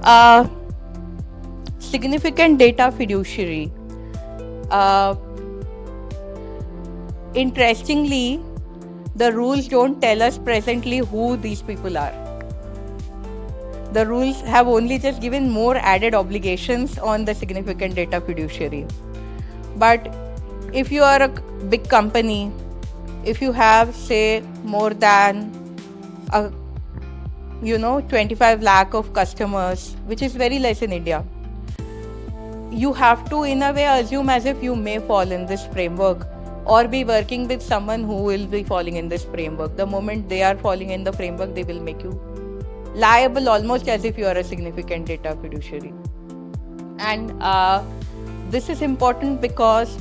Uh, Significant data fiduciary. Uh, Interestingly, the rules don't tell us presently who these people are. The rules have only just given more added obligations on the significant data fiduciary. But if you are a big company, if you have, say, more than a 25 lakh of customers, which is very less in India, you have to in a way assume as if you may fall in this framework or be working with someone who will be falling in this framework. The moment they are falling in the framework, they will make you liable almost as if you are a significant data fiduciary. And this is important because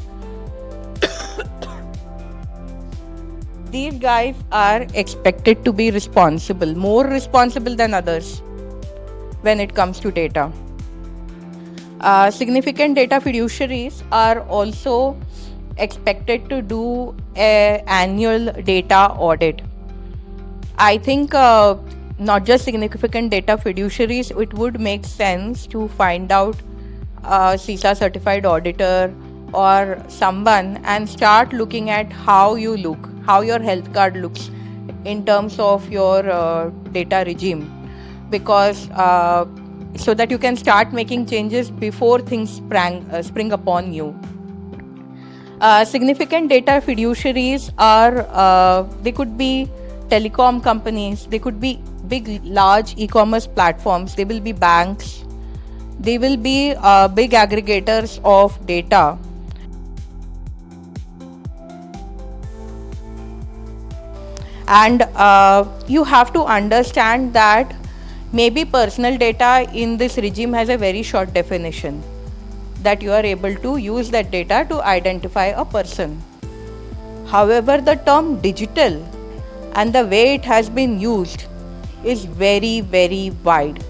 these guys are expected to be responsible, more responsible than others when it comes to data. Significant data fiduciaries are also expected to do an annual data audit. I think not just significant data fiduciaries, it would make sense to find out a CISA certified auditor or someone and start looking at how you look, how your health card looks in terms of your data regime, because so that you can start making changes before things spring upon you. Significant data fiduciaries are they could be telecom companies, they could be big large e-commerce platforms, they will be banks, they will be big aggregators of data. And you have to understand that maybe personal data in this regime has a very short definition, that you are able to use that data to identify a person. However, the term digital and the way it has been used is very, very wide.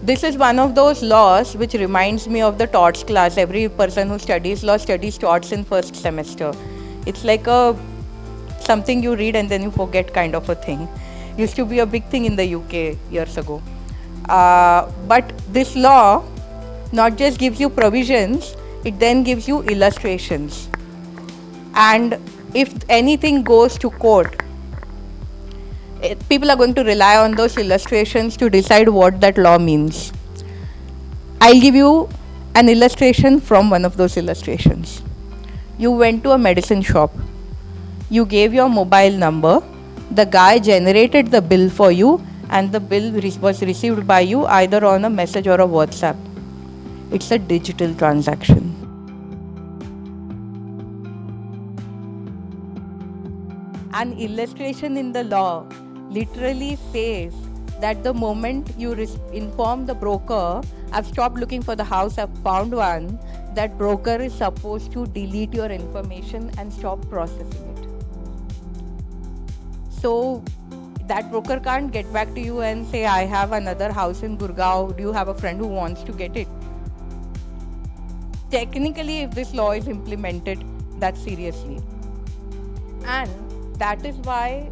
This is one of those laws which reminds me of the torts class. Every person who studies law studies torts in first semester. It's like a something you read and then you forget kind of a thing. Used to be a big thing in the UK years ago. But this law not just gives you provisions, it then gives you illustrations. And if anything goes to court, people are going to rely on those illustrations to decide what that law means. I'll give you an illustration from one of those illustrations. You went to a medicine shop. You gave your mobile number. The guy generated the bill for you, and the bill was received by you either on a message or a WhatsApp. It's a digital transaction. An illustration in the law literally says that the moment you inform the broker, I've stopped looking for the house, I've found one, that broker is supposed to delete your information and stop processing it. So that broker can't get back to you and say, I have another house in Gurgaon, do you have a friend who wants to get it? Technically, if this law is implemented that seriously. And that is why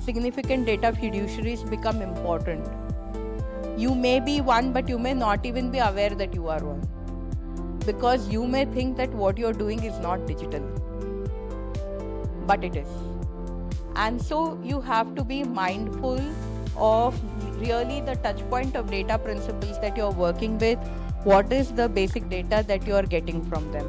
significant data fiduciaries become important. You may be one, but you may not even be aware that you are one, because you may think that what you're doing is not digital, but it is. And so you have to be mindful of really the touch point of data principles that you're working with. What is the basic data that you're getting from them?